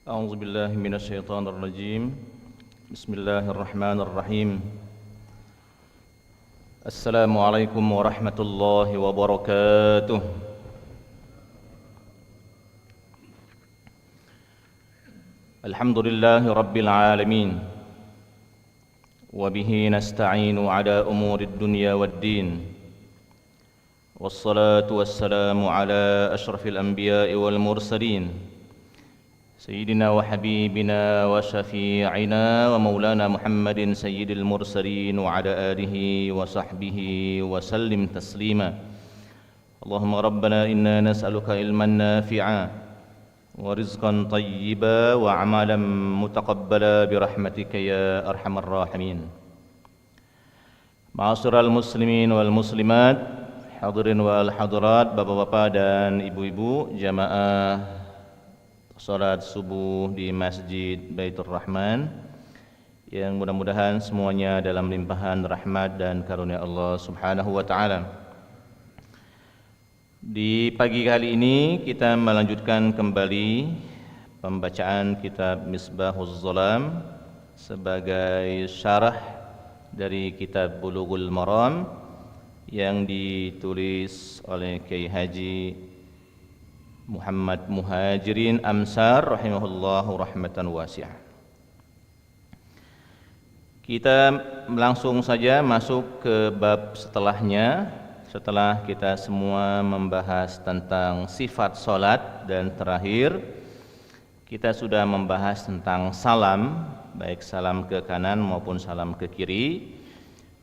أعوذ بالله من الشيطان الرجيم. بسم الله الرحمن الرحيم. السلام عليكم ورحمة الله وبركاته. الحمد لله رب العالمين، وبه نستعين على أمور الدنيا والدين، والصلاة والسلام على أشرف الأنبياء والمرسلين، سيدنا وحبيبنا وشفيعنا ومولانا محمد سيد المرسلين وعلى آله وصحبه وسلم تسليما. اللهم ربنا إنا نسألك علما نافعا ورزقا طيبا وعملا متقبلا برحمتك يا أرحم الراحمين. Ma'asyiral muslimin wal muslimat, hadirin wal hadirat, bapak-bapak dan ibu-ibu jamaah salat subuh di Masjid Baitur Rahman, yang mudah-mudahan semuanya dalam limpahan rahmat dan karunia Allah Subhanahu wa taala. Di pagi kali ini kita melanjutkan kembali pembacaan kitab Misbahuz Zalam sebagai syarah dari kitab Bulughul Maram yang ditulis oleh Kiai Haji Muhammad Muhajirin Amsar rahimahullahu rahmatan wasi'ah. Kita langsung saja masuk ke bab setelahnya. Setelah kita semua membahas tentang sifat salat dan terakhir kita sudah membahas tentang salam, baik salam ke kanan maupun salam ke kiri.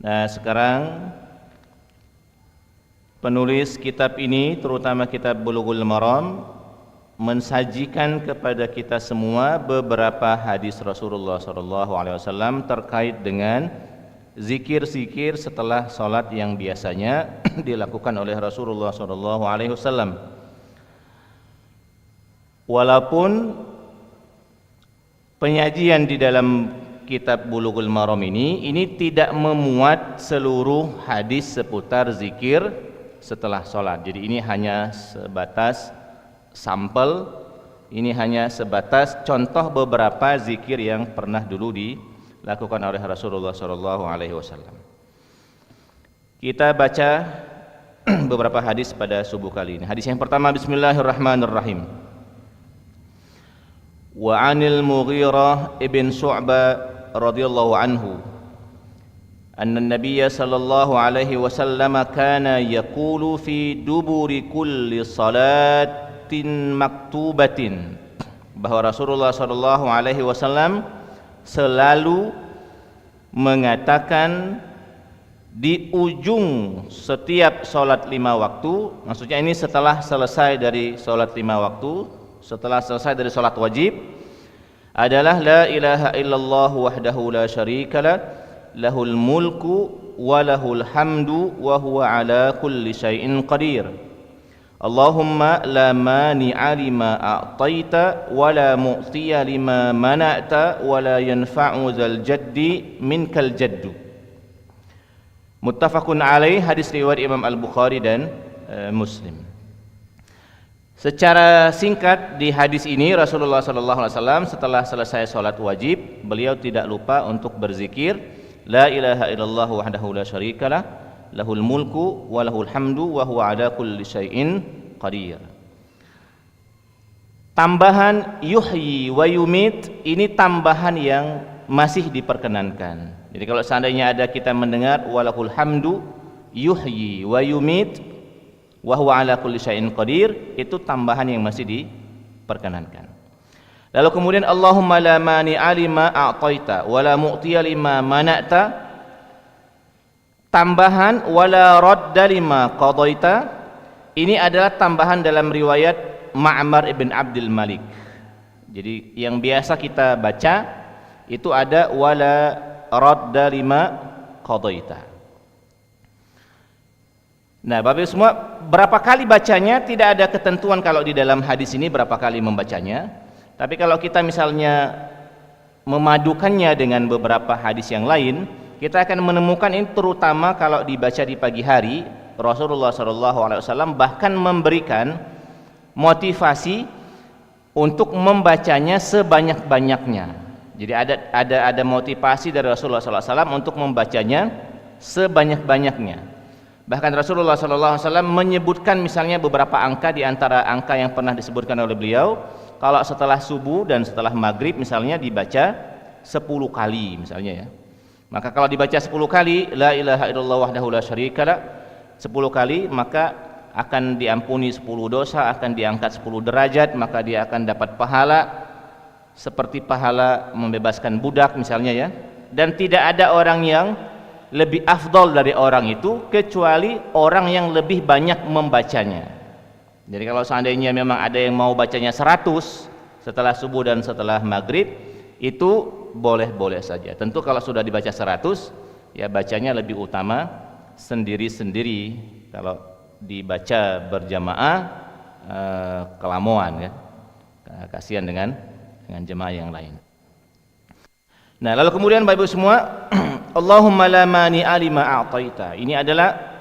Nah, sekarang penulis kitab ini, terutama kitab Bulughul Maram, mensajikan kepada kita semua beberapa hadis Rasulullah SAW terkait dengan zikir-zikir setelah salat yang biasanya dilakukan oleh Rasulullah SAW. Walaupun penyajian di dalam kitab Bulughul Maram ini tidak memuat seluruh hadis seputar zikir setelah sholat. Jadi ini hanya sebatas sampel, ini hanya sebatas contoh beberapa zikir yang pernah dulu dilakukan oleh Rasulullah SAW. Kita baca beberapa hadis pada subuh kali ini. Hadis yang pertama, Bismillahirrahmanirrahim. Wa 'anil Mughirah ibn Syu'bah radhiyallahu anhu أن النبي صلى الله عليه وسلم كان يقول في دبر كل صلاة مكتوبة, bahwa Rasulullah sallallahu alaihi wasallam selalu mengatakan di ujung setiap salat 5 waktu, maksudnya ini setelah selesai dari salat 5 waktu, setelah selesai dari salat wajib, adalah la ilaha illallah wahdahu la syarikalah lahul mulku wa lahul hamdu wa huwa ala kulli syai'in qadir. Allahumma la mani'a lima a'taita wa la mu'tiya lima mana'ta wa la yanfa'u dzal jaddi minkal jaddu. Muttafaqun alaih, hadis riwayat Imam Al-Bukhari dan Muslim. Secara singkat di hadis ini Rasulullah SAW setelah selesai salat wajib, beliau tidak lupa untuk berzikir la ilaha illallah wahdahu la syarikalah lahul mulku wa lahul hamdu wa huwa ala kulli syai'in qadir. Tambahan yuhyi wa yumit ini tambahan yang masih diperkenankan. Jadi kalau seandainya ada kita mendengar walahul hamdu yuhyi wa yumit wa huwa ala kulli syai'in qadir, itu tambahan yang masih diperkenankan. Lalu kemudian Allahumma la mani'a lima a'taita wa la mu'tiya lima mana'ta, tambahan wala radda lima qadaita, ini adalah tambahan dalam riwayat Ma'mar ibn Abdul Malik. Jadi yang biasa kita baca itu ada wala radda lima qadaita. Nah, Bapak semua, berapa kali bacanya tidak ada ketentuan kalau di dalam hadis ini berapa kali membacanya. Tapi kalau kita misalnya memadukannya dengan beberapa hadis yang lain, kita akan menemukan ini terutama kalau dibaca di pagi hari, Rasulullah SAW bahkan memberikan motivasi untuk membacanya sebanyak-banyaknya. Jadi ada motivasi dari Rasulullah SAW untuk membacanya sebanyak-banyaknya. Bahkan Rasulullah SAW menyebutkan misalnya beberapa angka di antara angka yang pernah disebutkan oleh beliau. Kalau setelah subuh dan setelah maghrib misalnya dibaca 10 kali misalnya ya. Maka kalau dibaca 10 kali la ilaha illallah wahdahu la syarikalah 10 kali, maka akan diampuni 10 dosa, akan diangkat 10 derajat, maka dia akan dapat pahala seperti pahala membebaskan budak misalnya ya. Dan tidak ada orang yang lebih afdol dari orang itu kecuali orang yang lebih banyak membacanya. Jadi kalau seandainya memang ada yang mau bacanya 100 setelah subuh dan setelah maghrib, itu boleh-boleh saja. Tentu kalau sudah dibaca 100, ya bacanya lebih utama sendiri-sendiri. Kalau dibaca berjamaah kelamuan ya, kasihan dengan jemaah yang lain. Nah, lalu kemudian Bapak Ibu semua, Allahumma la mani'a lima a'taita. Ini adalah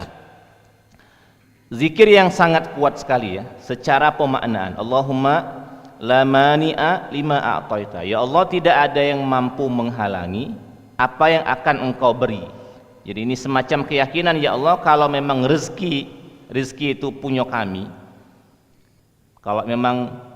zikir yang sangat kuat sekali ya, secara pemaknaan. Allahumma la mani'a lima a'taita. Ya Allah, tidak ada yang mampu menghalangi apa yang akan Engkau beri. Jadi ini semacam keyakinan, ya Allah, kalau memang rezeki itu punya kami, kalau memang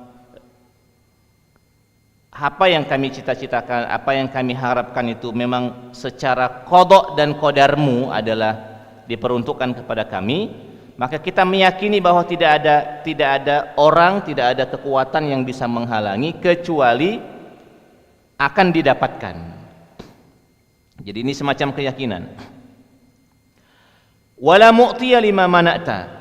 apa yang kami cita-citakan, apa yang kami harapkan itu memang secara qada dan qadarmu adalah diperuntukkan kepada kami, maka kita meyakini bahwa tidak ada orang, tidak ada kekuatan yang bisa menghalangi kecuali akan didapatkan. Jadi ini semacam keyakinan. Wala mu'tiya lima mana'ta.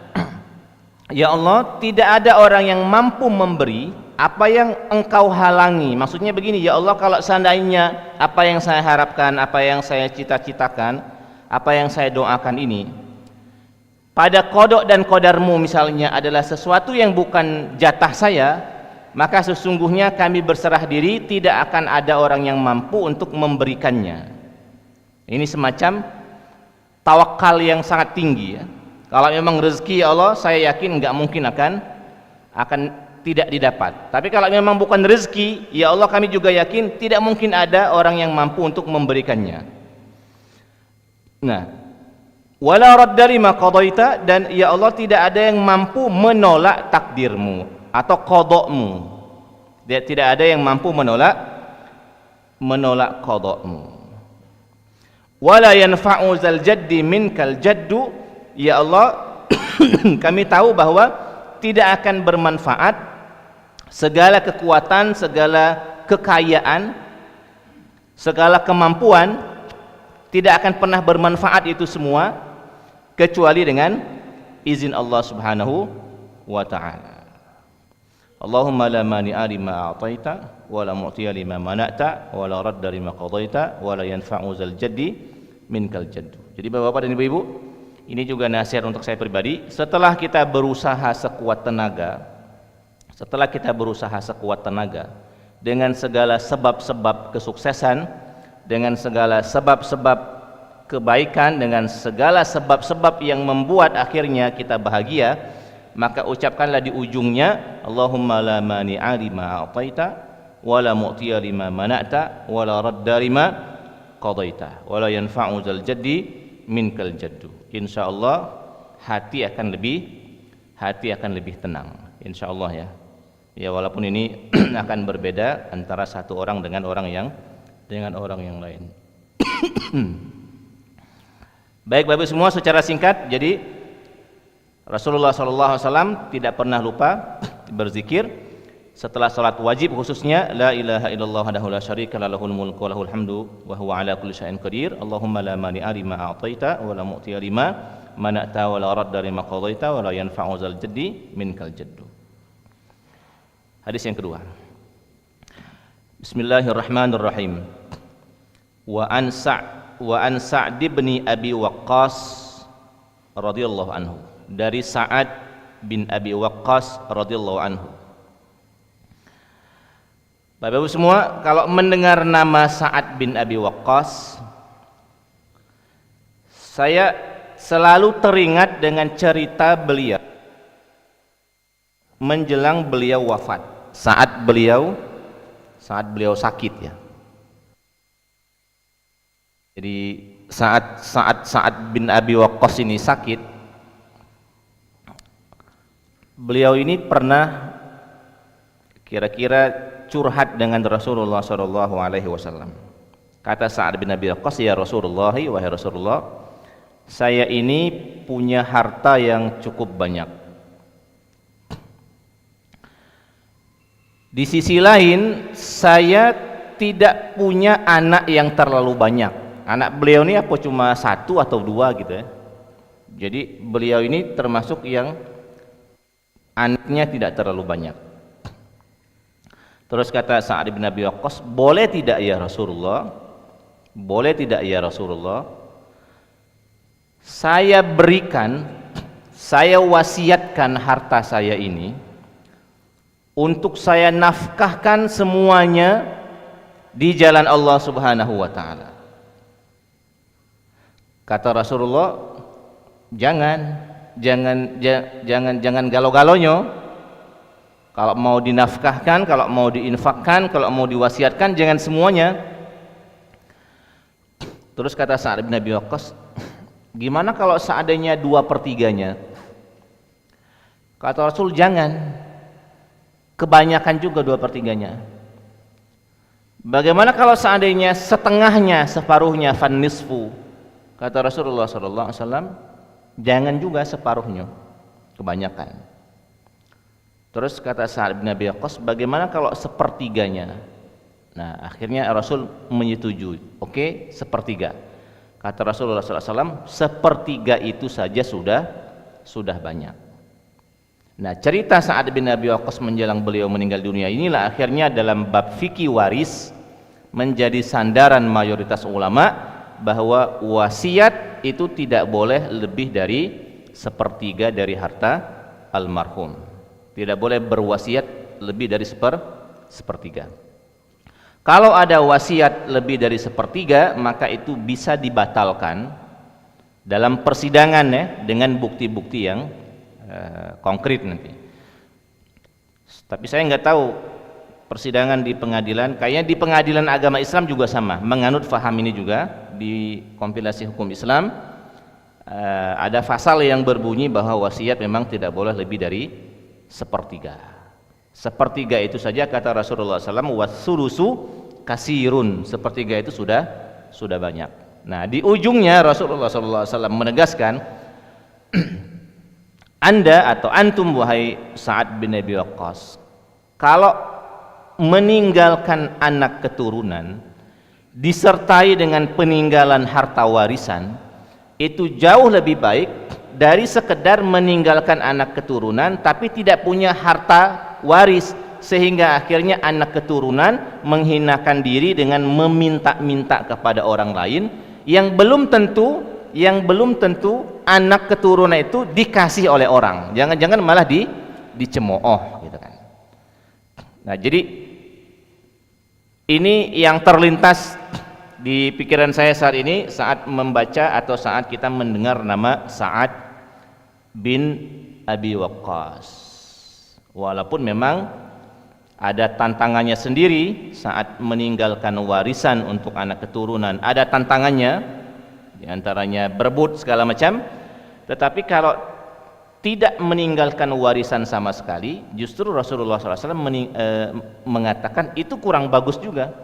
Ya Allah, tidak ada orang yang mampu memberi apa yang Engkau halangi. Maksudnya begini, ya Allah, kalau seandainya apa yang saya harapkan, apa yang saya cita-citakan, apa yang saya doakan ini pada kodok dan kodarmu misalnya adalah sesuatu yang bukan jatah saya, maka sesungguhnya kami berserah diri, tidak akan ada orang yang mampu untuk memberikannya. Ini semacam tawakal yang sangat tinggi ya. Kalau memang rezeki ya Allah, saya yakin nggak mungkin akan tidak didapat. Tapi kalau memang bukan rezeki, ya Allah, kami juga yakin tidak mungkin ada orang yang mampu untuk memberikannya. Nah, wala radda lima qadaita, dan ya Allah, tidak ada yang mampu menolak takdirmu atau qada'mu. Tidak ada yang mampu menolak qada'mu. Wala yanfa'u zal jaddi minkal jaddu, ya Allah, kami tahu bahwa tidak akan bermanfaat segala kekuatan, segala kekayaan, segala kemampuan, tidak akan pernah bermanfaat itu semua kecuali dengan izin Allah Subhanahu wa ta'ala. Allahumma la mani'a lima a'taita wa la mu'tiya lima mana'ta wa la radda lima qadaita wa la yanfa'u zal jaddi minkal jaddu. Jadi Bapak-bapak dan Ibu-ibu, ini juga nasihat untuk saya pribadi. Setelah kita berusaha sekuat tenaga dengan segala sebab-sebab kesuksesan, dengan segala sebab-sebab kebaikan, dengan segala sebab-sebab yang membuat akhirnya kita bahagia, maka ucapkanlah di ujungnya, Allahumma la mani'a lima a'taita wa la mu'tiya lima mana'ta wa la radda lima qadaita wa la yanfa'u zal jaddi minkal jaddu. Insyaallah hati akan lebih tenang, insyaallah ya. Ya, walaupun ini akan berbeda antara satu orang dengan orang yang lain. Baik Bapak semua, secara singkat, jadi Rasulullah SAW tidak pernah lupa berzikir setelah salat wajib, khususnya la ilaha illallah wahdahu la syarika lahul mulku wa lahul hamdu wa huwa ala kulli syai'in qadir. Allahumma la mani'a lima a'taita wa la mu'tiya lima mana'ta wa la radda lima qadaita wa la yanfa'u zal jaddi minkal jaddu. Hadis yang kedua. Bismillahirrahmanirrahim. Wa an Sa'd bin Abi Waqqas radhiyallahu anhu. Dari Sa'ad bin Abi Waqqas radhiyallahu anhu. Bapak-Ibu semua, kalau mendengar nama Sa'ad bin Abi Waqqas, saya selalu teringat dengan cerita beliau menjelang beliau wafat. saat beliau sakit ya. Jadi saat Sa'ad bin Abi Waqqas ini sakit, beliau ini pernah kira-kira curhat dengan Rasulullah sallallahu alaihi wasallam. Kata Sa'ad bin Abi Waqqas, "Ya Rasulullah, wahai Rasulullah, saya ini punya harta yang cukup banyak. Di sisi lain, saya tidak punya anak yang terlalu banyak." Anak beliau ini apa cuma 1 atau 2 gitu ya. Jadi beliau ini termasuk yang anaknya tidak terlalu banyak. Terus kata Sa'ad bin Abi Waqqas, "Boleh tidak ya Rasulullah? Boleh tidak ya Rasulullah? Saya berikan, saya wasiatkan harta saya ini untuk saya nafkahkan semuanya di jalan Allah Subhanahu wa taala." Kata Rasulullah, jangan galau-galonyo. Kalau mau dinafkahkan, kalau mau diinfakkan, kalau mau diwasiatkan, jangan semuanya. Terus kata Sa'ad bin Abi Waqqas, "Gimana kalau seandainya 2/3-nya?" Kata Rasul, "Jangan. Kebanyakan juga 2/3-nya. Bagaimana kalau seandainya setengahnya, separuhnya, fan nisfu?" Kata Rasulullah sallallahu alaihi wasallam, "Jangan juga separuhnya, kebanyakan." Terus kata Sa'ad bin Abi Waqqas, "Bagaimana kalau 1/3-nya?" Nah, akhirnya Rasul menyetujui. Oke, 1/3. Kata Rasulullah sallallahu alaihi wasallam, 1/3 itu saja sudah banyak. Nah, cerita Sa'ad bin Abi Waqqas menjelang beliau meninggal dunia inilah akhirnya dalam bab fikih waris menjadi sandaran mayoritas ulama bahwa wasiat itu tidak boleh lebih dari 1/3 dari harta almarhum. Tidak boleh berwasiat lebih dari 1/3. Kalau ada wasiat lebih dari 1/3, maka itu bisa dibatalkan dalam persidangan ya, dengan bukti-bukti yang konkret nanti. Tapi saya nggak tahu persidangan di pengadilan, kayaknya di pengadilan agama Islam juga sama, menganut faham ini juga. Di kompilasi hukum Islam ada pasal yang berbunyi bahwa wasiat memang tidak boleh lebih dari 1/3. 1/3 itu saja kata Rasulullah SAW, "Watsulusu kasirun." 1/3 itu sudah banyak. Nah, di ujungnya Rasulullah SAW menegaskan, "Anda atau antum wahai Sa'ad bin Abi Waqqas, kalau meninggalkan anak keturunan disertai dengan peninggalan harta warisan, itu jauh lebih baik dari sekedar meninggalkan anak keturunan tapi tidak punya harta waris, sehingga akhirnya anak keturunan menghinakan diri dengan meminta-minta kepada orang lain yang belum tentu anak keturunan itu dikasih oleh orang. Jangan-jangan malah dicemooh gitu kan. Nah, jadi ini yang terlintas di pikiran saya saat ini saat membaca atau saat kita mendengar nama Sa'ad bin Abi Waqqas. Walaupun memang ada tantangannya sendiri saat meninggalkan warisan untuk anak keturunan, ada tantangannya, diantaranya berebut segala macam. Tetapi kalau tidak meninggalkan warisan sama sekali, justru Rasulullah SAW mengatakan itu kurang bagus juga,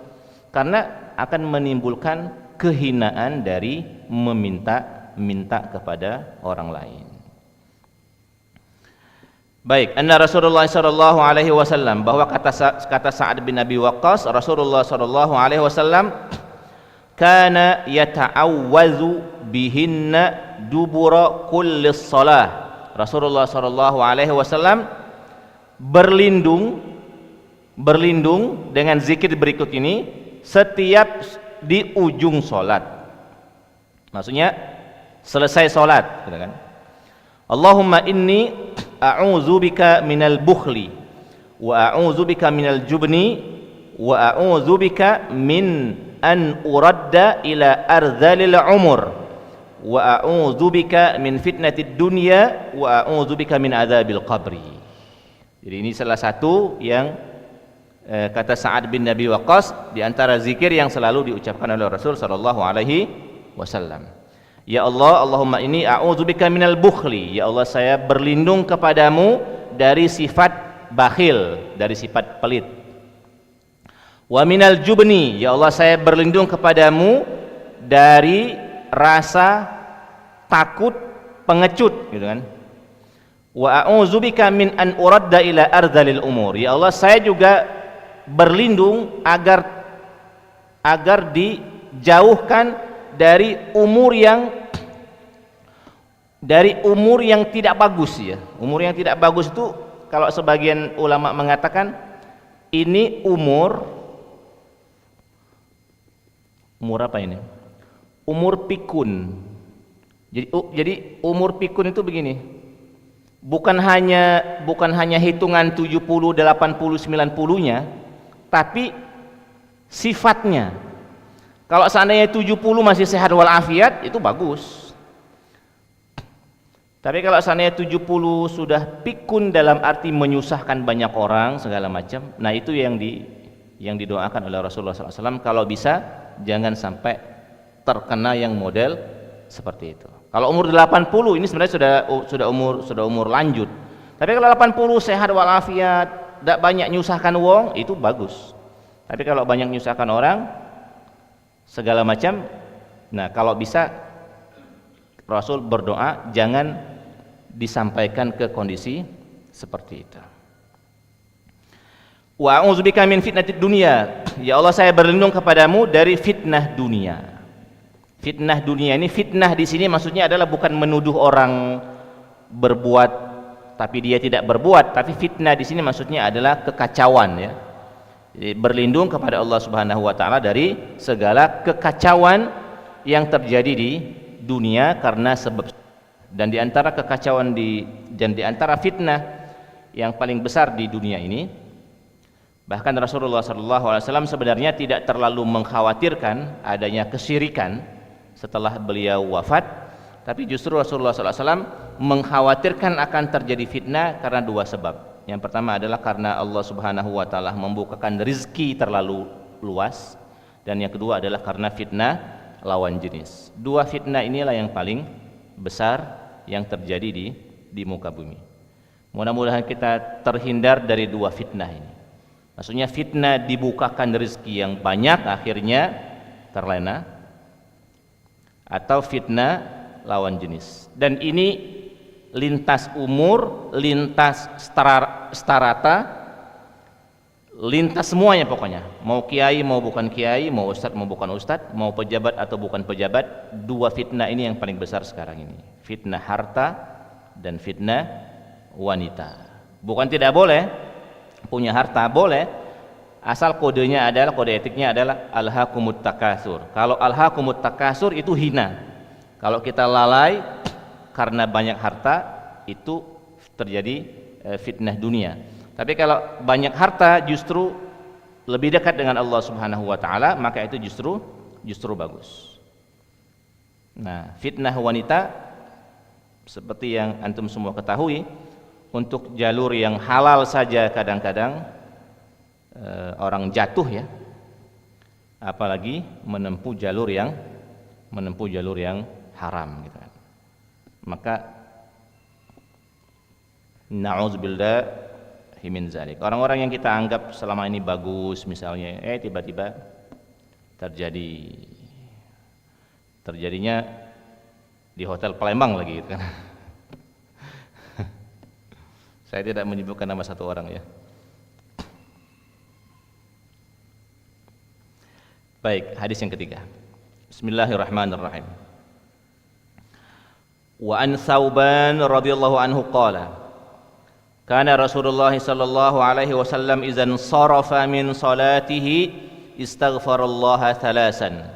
karena akan menimbulkan kehinaan dari meminta kepada orang lain. Baik, anna Rasulullah sallallahu alaihi wasallam, bahwa kata Sa'ad bin Abi Waqqas, Rasulullah sallallahu alaihi wasallam kana yata'awwazu bihinna dubura kulli shalah. Rasulullah sallallahu alaihi wasallam berlindung dengan zikir berikut ini setiap di ujung salat. Maksudnya selesai salat, gitu kan? Allahumma inni a'udzubika minal bukhli wa a'udzubika minal jubni wa a'udzubika min an uradda ila ardhalil umur wa a'udzubika min fitnatid dunya wa a'udzubika min adzabil qabri. Jadi ini salah satu yang kata Sa'ad bin Nabi Waqqas, di antara zikir yang selalu diucapkan oleh Rasul sallallahu alaihi wasallam. Ya Allah, Allahumma inni a'udzubika minal bukhli. Ya Allah, saya berlindung kepadamu dari sifat bakhil, dari sifat pelit. Wa minal jubni. Ya Allah, saya berlindung kepadamu dari rasa takut pengecut, gitu kan. Wa a'udzubika min an uradda ila ardhilil umur. Ya Allah, saya juga berlindung agar dijauhkan dari umur yang tidak bagus ya. Umur yang tidak bagus itu kalau sebagian ulama mengatakan ini umur apa ini? Umur pikun. Jadi umur pikun itu begini. Bukan hanya hitungan 70, 80, 90-nya, tapi sifatnya. Kalau seandainya 70 masih sehat walafiat, itu bagus. Tapi kalau seandainya 70 sudah pikun dalam arti menyusahkan banyak orang segala macam, nah itu yang didoakan oleh Rasulullah SAW. Kalau bisa jangan sampai terkena yang model seperti itu. Kalau umur 80 ini sebenarnya sudah umur lanjut. Tapi kalau 80 sehat walafiat, tidak banyak nyusahkan wong, itu bagus. Tapi kalau banyak nyusahkan orang segala macam, nah kalau bisa Rasul berdoa jangan disampaikan ke kondisi seperti itu. Wa a'udzubika min fitnatid dunya. Ya Allah, saya berlindung kepadamu dari fitnah dunia. Fitnah dunia ini, fitnah di sini maksudnya adalah bukan menuduh orang berbuat tapi dia tidak berbuat, tapi fitnah di sini maksudnya adalah kekacauan ya. Jadi berlindung kepada Allah Subhanahu wa taala dari segala kekacauan yang terjadi di dunia karena sebab. Dan di antara kekacauan dan di antara fitnah yang paling besar di dunia ini, bahkan Rasulullah SAW sebenarnya tidak terlalu mengkhawatirkan adanya kesyirikan setelah beliau wafat, tapi justru Rasulullah SAW mengkhawatirkan akan terjadi fitnah karena dua sebab. Yang pertama adalah karena Allah Subhanahu wa taala membukakan rezeki terlalu luas, dan yang kedua adalah karena fitnah lawan jenis. Dua fitnah inilah yang paling besar yang terjadi di muka bumi. Mudah-mudahan kita terhindar dari dua fitnah ini. Maksudnya fitnah dibukakan rezeki yang banyak akhirnya terlena, atau fitnah lawan jenis. Dan ini lintas umur, lintas starata, lintas semuanya pokoknya. Mau kiai mau bukan kiai, mau ustadz mau bukan ustadz, mau pejabat atau bukan pejabat, dua fitnah ini yang paling besar sekarang ini. Fitnah harta dan fitnah wanita. Bukan tidak boleh punya harta, boleh, asal kodenya adalah, kode etiknya adalah alhaakumut takatsur. Kalau alhaakumut takatsur itu hina. Kalau kita lalai karena banyak harta, itu terjadi fitnah dunia. Tapi kalau banyak harta justru lebih dekat dengan Allah Subhanahu wa taala, maka itu justru bagus. Nah, fitnah wanita seperti yang antum semua ketahui, untuk jalur yang halal saja kadang-kadang orang jatuh ya, apalagi menempuh jalur yang haram gitu kan. Maka na'udzubillahi min zalik. Orang-orang yang kita anggap selama ini bagus misalnya, tiba-tiba terjadinya di hotel Palembang lagi gitu kan. Saya tidak menyebutkan nama satu orang ya. Baik, hadis yang ketiga. Bismillahirrahmanirrahim. Wa an Thauban radhiyallahu anhu qala kana Rasulullah sallallahu alaihi wasallam idzan sarafa min salatihi istaghfarallaha thalasan.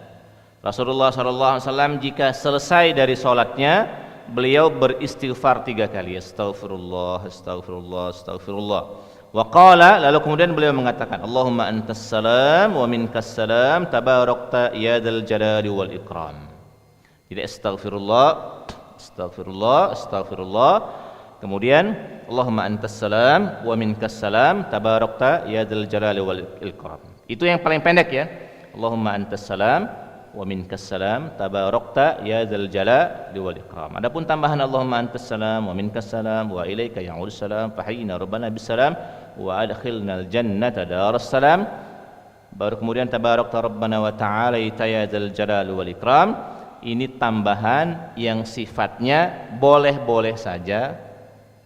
Rasulullah sallallahu alaihi wasallam jika selesai dari salatnya, beliau beristighfar 3 kali, astaghfirullah, astaghfirullah, astaghfirullah. Wa qala, lalu kemudian beliau mengatakan, Allahumma antas salam wa minkas salam, tabarakta ya dzal jalali wal ikram. Jadi astaghfirullah, astaghfirullah, astaghfirullah. Kemudian Allahumma antas salam wa minkas salam tabarakta ya dzal jalali wal ikram. Itu yang paling pendek ya. Allahumma antas salam wa minkas salam tabarakta ya dzal jalali wal ikram. Adapun tambahan Allahumma antas salam wa minkas salam wa ilaika ya'udus salam fahayyina rabbana bis salam wa adkhilnal jannata daras salam. Baru kemudian tabarakta rabbana wa ta'ala ya dzal jalali wal ikram. Ini tambahan yang sifatnya boleh-boleh saja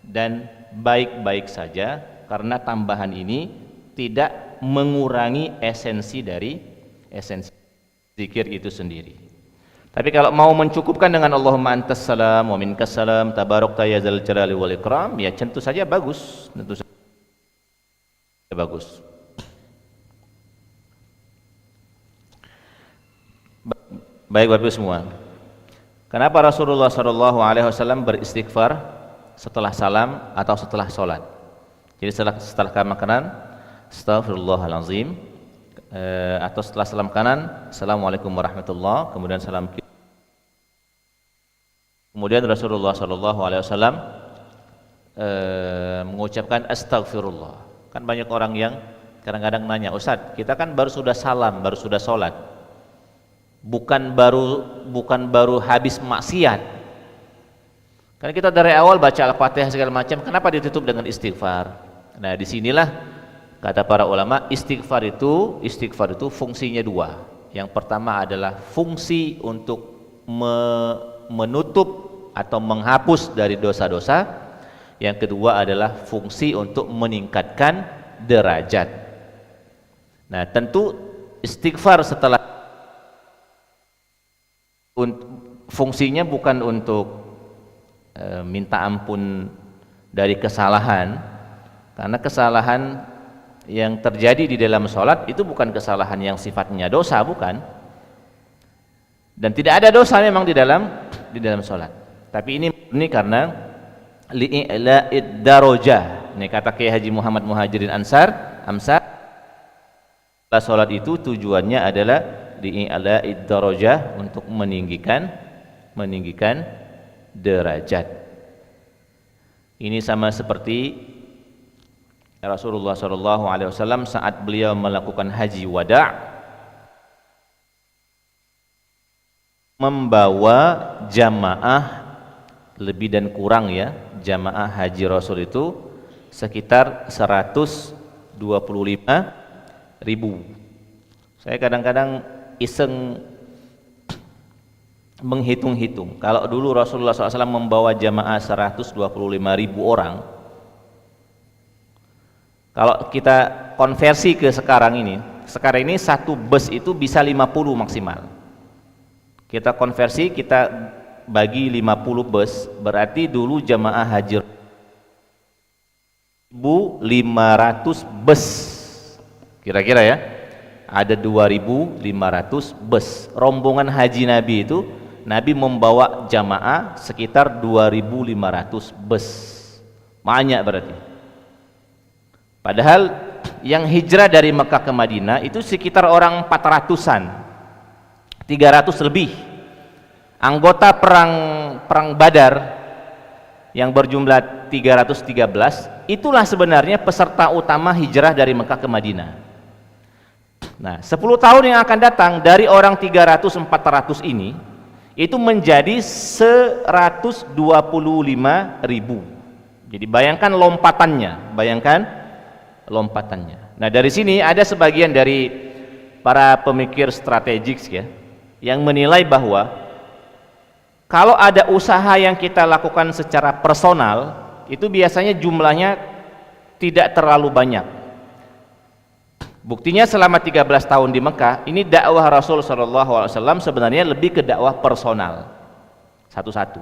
dan baik-baik saja, karena tambahan ini tidak mengurangi esensi dari esensi zikir itu sendiri. Tapi kalau mau mencukupkan dengan Allahumma antas salam wa minkas salam tabarakta ya dzal jalali wal ikram, ya tentu saja bagus, tentu saja bagus. Baik Bapak Ibu semua, kenapa Rasulullah SAW beristighfar setelah salam atau setelah sholat? Jadi setelah makanan Astaghfirullahalazim, atau setelah salam kanan Assalamualaikum warahmatullahi, kemudian salam kiri. Kemudian Rasulullah SAW mengucapkan Astaghfirullah. Kan banyak orang yang kadang-kadang nanya, Ustadz, kita kan baru sudah salam, baru sudah sholat, bukan baru habis maksiat. Karena kita dari awal baca Al-Fatihah segala macam, kenapa ditutup dengan istighfar? Nah, disinilah kata para ulama, istighfar itu fungsinya dua. Yang pertama adalah fungsi untuk menutup atau menghapus dari dosa-dosa. Yang kedua adalah fungsi untuk meningkatkan derajat. Nah, tentu istighfar setelah fungsinya bukan untuk minta ampun dari kesalahan, karena kesalahan yang terjadi di dalam sholat itu bukan kesalahan yang sifatnya dosa, bukan, dan tidak ada dosa memang di dalam sholat. Tapi ini karena li'ila'id darajah. Ini kata Kiai Haji Muhammad Muhajirin Amsar, sholat itu tujuannya adalah li'ila'id darajah, untuk meninggikan derajat. Ini sama seperti Rasulullah SAW saat beliau melakukan haji wada', membawa jamaah lebih dan kurang ya, jamaah haji Rasul itu sekitar 125.000. Saya kadang-kadang iseng menghitung-hitung, kalau dulu Rasulullah SAW membawa jamaah 125.000 orang, kalau kita konversi ke sekarang ini satu bus itu bisa 50 maksimal. Kita konversi, kita bagi 50 bus, berarti dulu jamaah haji 1.500 bus kira-kira ya, ada 2.500 bus. Rombongan haji Nabi itu, Nabi membawa jamaah sekitar 2.500 bus, banyak berarti. Padahal yang hijrah dari Mekah ke Madinah itu sekitar orang 400-an, 300 lebih. Anggota perang Badar yang berjumlah 313, itulah sebenarnya peserta utama hijrah dari Mekah ke Madinah. Nah, 10 tahun yang akan datang, dari orang 300-400 ini itu menjadi 125.000. Jadi bayangkan lompatannya. Nah, dari sini ada sebagian dari para pemikir strategik ya, yang menilai bahwa kalau ada usaha yang kita lakukan secara personal, itu biasanya jumlahnya tidak terlalu banyak. Buktinya selama 13 tahun di Mekah, ini dakwah Rasul SAW sebenarnya lebih ke dakwah personal, satu-satu.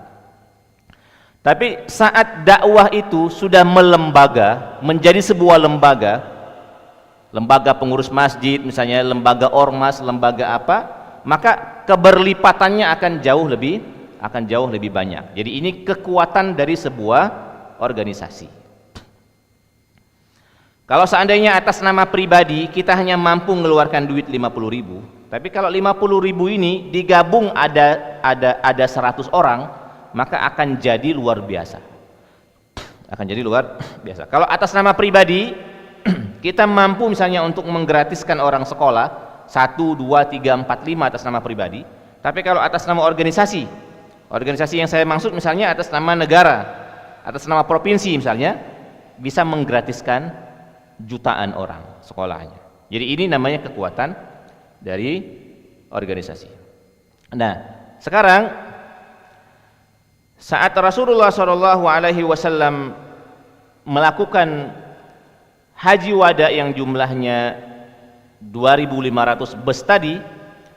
Tapi saat dakwah itu sudah melembaga, menjadi sebuah lembaga pengurus masjid misalnya, lembaga ormas, lembaga apa, maka keberlipatannya akan jauh lebih banyak. Jadi ini kekuatan dari sebuah organisasi. Kalau seandainya atas nama pribadi kita hanya mampu mengeluarkan duit 50.000, tapi kalau 50.000 ini digabung ada 100 orang, maka akan jadi luar biasa. akan jadi luar biasa. Kalau atas nama pribadi kita mampu misalnya untuk menggratiskan orang sekolah 1, 2, 3, 4, 5 atas nama pribadi. Tapi kalau atas nama organisasi yang saya maksud misalnya atas nama negara, atas nama provinsi misalnya, bisa menggratiskan jutaan orang sekolahnya. Jadi ini namanya kekuatan dari organisasi. Nah, sekarang saat Rasulullah SAW melakukan haji wada yang jumlahnya 2.500 bus tadi,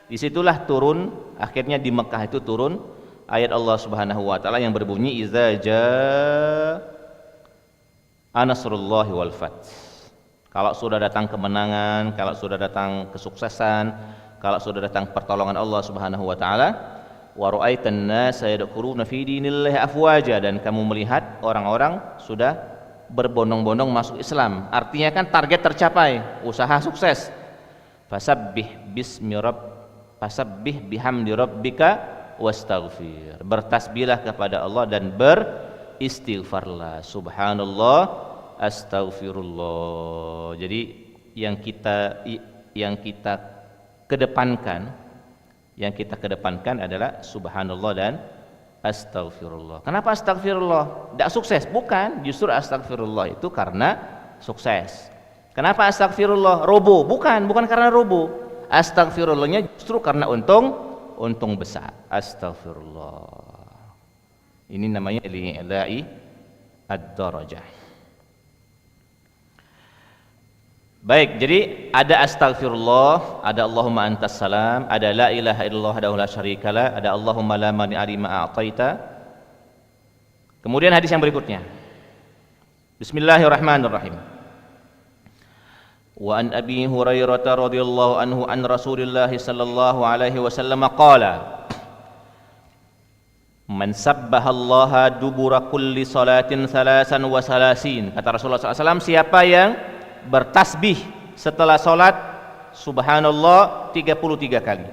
disitulah turun, akhirnya di Mekah itu turun ayat Allah Subhanahu wa taala yang berbunyi iza jaa nasrullahi wal fath. Kalau sudah datang kemenangan, kalau sudah datang kesuksesan, kalau sudah datang pertolongan Allah Subhanahu wa taala, wa ra'aitan nasa yadkhuluna fi dinillahi afwaja, dan kamu melihat orang-orang sudah berbondong-bondong masuk Islam. Artinya kan target tercapai, usaha sukses. Fasabbih bihamdi rabbika wastaghfir. Bertasbihlah kepada Allah dan beristighfarlah. Subhanallah, astaghfirullah. Jadi yang kita kedepankan adalah subhanallah dan astaghfirullah. Kenapa astaghfirullah? Tidak sukses? Bukan, justru astaghfirullah itu karena sukses. Kenapa astaghfirullah? Robo? Bukan karena robo. Astaghfirullahnya justru karena untung besar. Astaghfirullah. Ini namanya li'ila'i ad-darajah. Baik, jadi ada astaghfirullah, ada Allahumma antas salam, ada la ilaha illallah wahdahu la syarikalah, ada Allahumma la mani'a lima a'taita. Kemudian hadis yang berikutnya. Bismillahirrahmanirrahim. Wa an Abi Hurairah radhiyallahu anhu an Rasulillah sallallahu alaihi wasallam qala: Man sabbahallaha dubura kulli salatin salasan wa salasin. Kata Rasulullah SAW, siapa yang bertasbih setelah salat subhanallah 33 kali,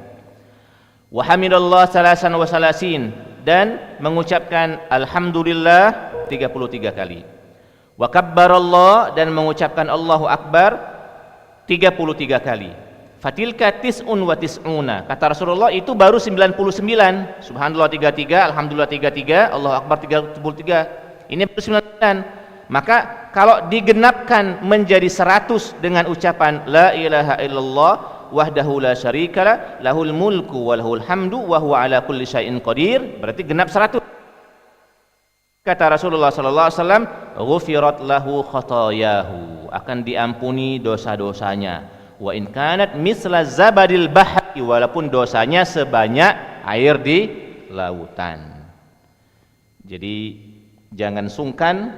wa hamidallah salasan wa salasin, dan mengucapkan alhamdulillah 33 kali, wa kabbarallah, dan mengucapkan Allahu akbar 33 kali. Fatilka tis'un wa tis'una. Kata Rasulullah, itu baru 99. Subhanallah 33, alhamdulillah 33, Allahu akbar 33. Ini baru 99. Maka kalau digenapkan menjadi 100 dengan ucapan la ilaha illallah wahdahu la syarikalah lahul mulku wa lahul hamdu wa huwa ala kulli syai'in qadir, berarti genap 100. Kata Rasulullah sallallahu alaihi wasallam, ghufirat lahu khatayahu, akan diampuni dosa-dosanya. Wa in kanat misla zabadil bahri, walaupun dosanya sebanyak air di lautan. Jadi jangan sungkan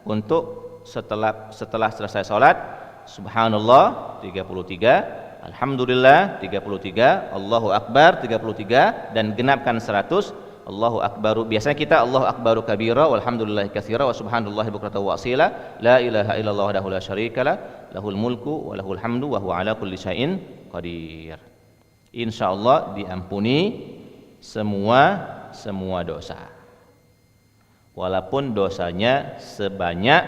untuk setelah selesai salat subhanallah 33, alhamdulillah 33, Allahu akbar 33, dan genapkan 100. Allahu akbaru, biasanya kita Allahu akbaru kabira walhamdulillahi katsira wa subhanallahi bukratan wa asila, la ilaha illallah wahdahu la syarikalah lahul mulku wa lahul hamdu wa huwa ala kulli syai'in qadir. Insyaallah diampuni semua dosa, walaupun dosanya sebanyak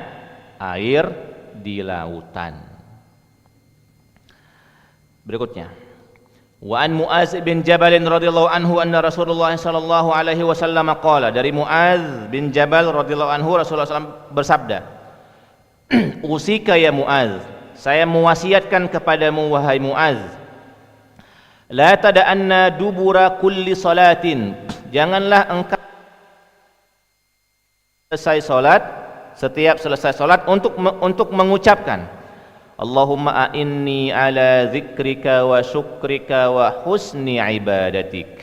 air di lautan. Berikutnya, wa an Mu'az bin Jabal radhiyallahu anhu anna Rasulullah sallallahu alaihi wasallam qala, dari Mu'az bin Jabal radhiyallahu anhu Rasulullah SAW bersabda, usika ya Mu'az, saya mewasiatkan kepadamu wahai Mu'az, la tada'anna dubura kulli salatin, janganlah engkau setiap selesai salat untuk mengucapkan Allahumma a'inni ala zikrika wa syukrika wa husni ibadatik.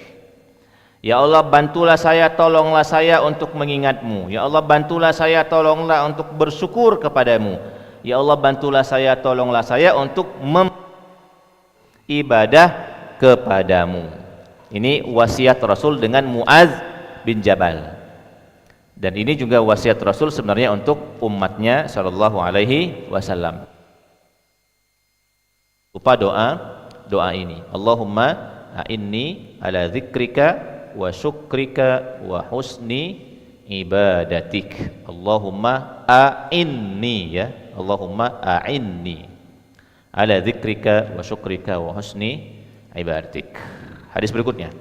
Ya Allah, bantulah saya, tolonglah saya untuk mengingatmu. Ya Allah, bantulah saya, tolonglah untuk bersyukur kepadamu. Ya Allah, bantulah saya, tolonglah saya untuk ibadah kepadamu. Ini wasiat Rasul dengan Mu'az bin Jabal. Dan ini juga wasiat Rasul sebenarnya untuk umatnya sallallahu alaihi wasallam. Lupa doa ini, Allahumma a'inni ala zikrika wa syukrika wa husni ibadatik. Allahumma a'inni, ya, Allahumma a'inni ala dzikrika wa syukrika wa husni ibadatik. Hadis berikutnya,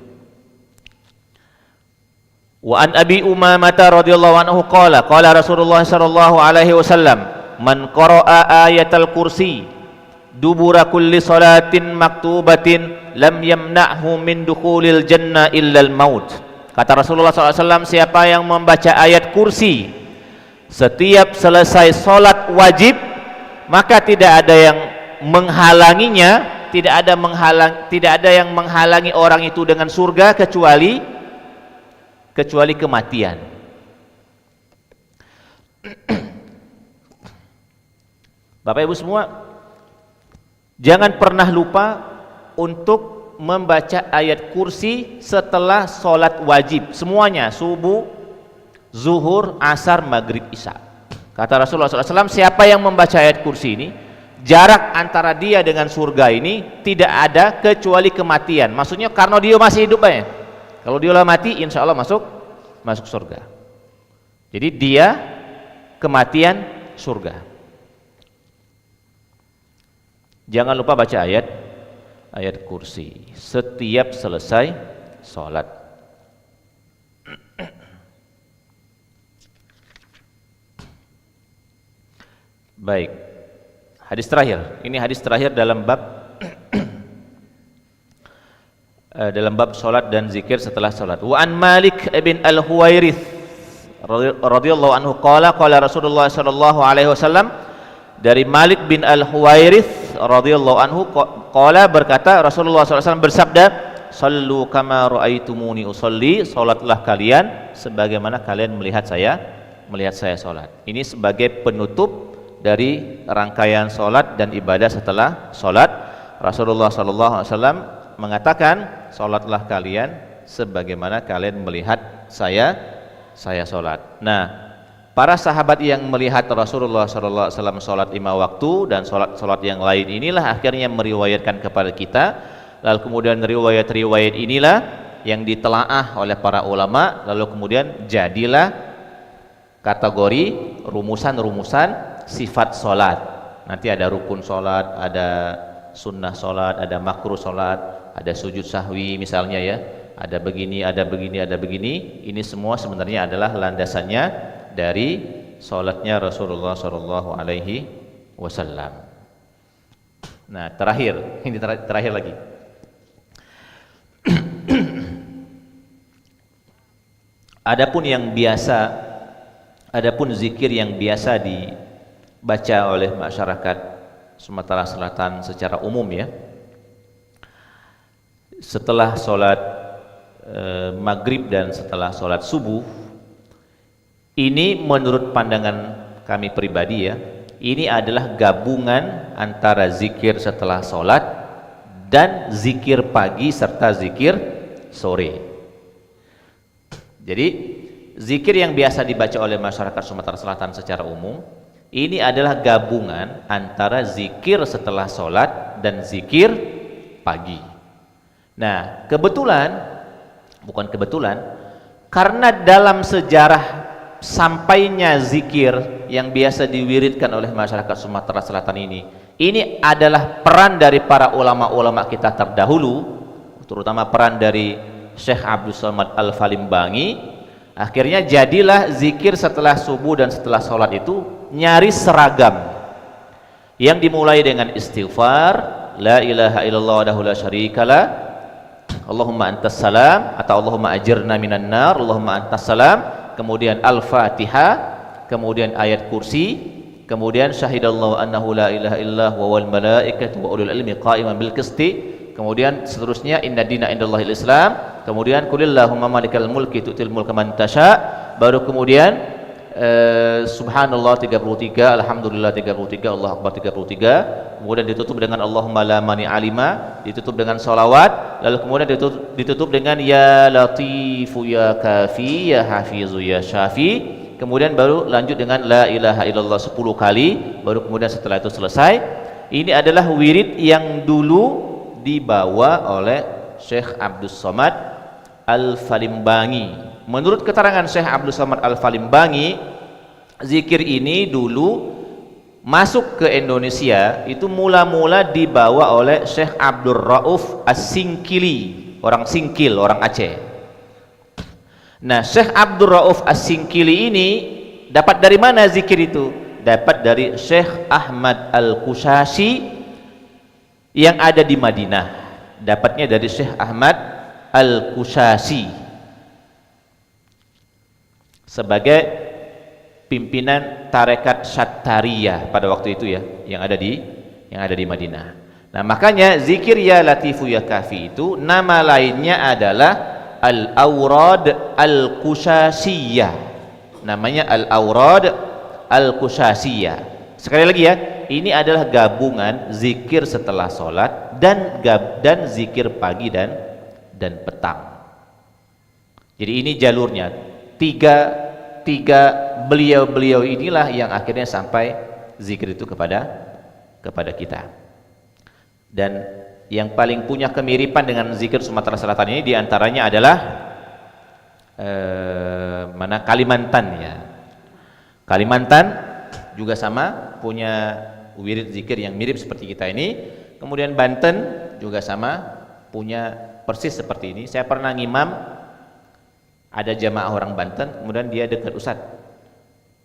wa an Abi Umamah radhiyallahu anhu qala qala Rasulullah sallallahu alaihi wasallam man qara'a ayatal kursi dubura kulli salatin maktubatin lam yamna'hu min dukhulil jannah illal maut. Kata Rasulullah SAW, siapa yang membaca ayat kursi setiap selesai sholat wajib, maka tidak ada yang menghalanginya, tidak ada yang menghalangi orang itu dengan surga kecuali kematian. Bapak Ibu semua, jangan pernah lupa untuk membaca ayat kursi setelah sholat wajib semuanya, subuh, zuhur, asar, maghrib, isya. Kata Rasulullah SAW, siapa yang membaca ayat kursi ini, jarak antara dia dengan surga ini tidak ada kecuali kematian. Maksudnya karena dia masih hidup ya. Kalau dia mati, insya Allah masuk surga. Jadi dia kematian surga. Jangan lupa baca ayat kursi setiap selesai sholat. Baik, hadis terakhir. Ini hadis terakhir dalam bab sholat dan zikir setelah sholat. Wa an Malik bin Al-Huwairith radhiyallahu anhu qala qala Rasulullah sallallahu alaihi wasallam, dari Malik bin Al-Huwairith radhiyallahu anhu qala, berkata Rasulullah SAW bersabda, sallu kama ra'aitumuni usolli, salatlah kalian sebagaimana kalian melihat saya salat. Ini sebagai penutup dari rangkaian salat dan ibadah setelah salat. Rasulullah SAW mengatakan, salatlah kalian sebagaimana kalian melihat saya salat. Nah, para sahabat yang melihat Rasulullah SAW sholat 5 waktu dan sholat yang lain inilah akhirnya meriwayatkan kepada kita. Lalu kemudian riwayat-riwayat inilah yang ditelaah oleh para ulama. Lalu kemudian jadilah kategori rumusan-rumusan sifat sholat. Nanti ada rukun sholat, ada sunnah sholat, ada makruh sholat, ada sujud sahwi misalnya ya. Ada begini, ada begini, ada begini. Ini semua sebenarnya adalah landasannya dari sholatnya Rasulullah Shallallahu Alaihi Wasallam. Nah, ini terakhir lagi. Adapun zikir yang biasa dibaca oleh masyarakat Sumatera Selatan secara umum ya, setelah sholat maghrib dan setelah sholat subuh. Ini menurut pandangan kami pribadi ya, ini adalah gabungan antara zikir setelah sholat dan zikir pagi serta zikir sore. Jadi zikir yang biasa dibaca oleh masyarakat Sumatera Selatan secara umum, ini adalah gabungan antara zikir setelah sholat dan zikir pagi. Nah, bukan kebetulan, karena dalam sejarah sampainya zikir yang biasa diwiridkan oleh masyarakat Sumatera Selatan ini adalah peran dari para ulama-ulama kita terdahulu, terutama peran dari Syekh Abdus Somad Al-Falimbangi. Akhirnya jadilah zikir setelah subuh dan setelah sholat itu nyaris seragam, yang dimulai dengan istighfar, la ilaha illallah wahdahu la syarikalah, Allahumma antas salam, atau Allahumma ajirna minan nar, Allahumma antas salam, kemudian Al-Fatihah, kemudian ayat kursi, kemudian syahidallahu annahu la ilaha illallah wa wal malaikatu wa ulul ilmi qa'iman bil qisti, kemudian seterusnya inna dina indallahil islam, kemudian kulillahumma malikal mulki tu'til mulka man tasha, baru kemudian subhanallah 33, alhamdulillah 33, Allahu akbar 33, kemudian ditutup dengan Allahumma la mani alima, ditutup dengan salawat, lalu kemudian ditutup dengan ya latifu ya kafi ya hafizu ya syafi, kemudian baru lanjut dengan la ilaha illallah 10 kali, baru kemudian setelah itu selesai. Ini adalah wirid yang dulu dibawa oleh Syekh Abdus Somad Al-Falimbangi menurut keterangan Syekh Abdul Somad Al-Falimbangi, zikir ini dulu masuk ke Indonesia itu mula-mula dibawa oleh Syekh Abdul Rauf As-Singkili, orang Singkil, orang Aceh. Nah, Syekh Abdul Rauf As-Singkili ini dapat dari mana zikir itu? Dapat dari Syekh Ahmad Al-Qushasi yang ada di Madinah. Dapatnya dari Syekh Ahmad Al-Qushasi sebagai pimpinan tarekat Syattariyah pada waktu itu ya, yang ada di Madinah. Nah, makanya zikir ya Latifu ya Kafi itu nama lainnya adalah Al-Awrad Al-Qushasiyah. Namanya Al-Awrad Al-Qushasiyah. Sekali lagi ya, ini adalah gabungan zikir setelah sholat dan zikir pagi dan petang. Jadi ini jalurnya. Tiga beliau-beliau inilah yang akhirnya sampai zikir itu kepada kita. Dan yang paling punya kemiripan dengan zikir Sumatera Selatan ini diantaranya adalah Kalimantan ya. Kalimantan juga sama punya wirid zikir yang mirip seperti kita ini. Kemudian Banten juga sama punya persis seperti ini. Saya pernah ngimam ada jamaah orang Banten, kemudian dia dekat, Ustaz,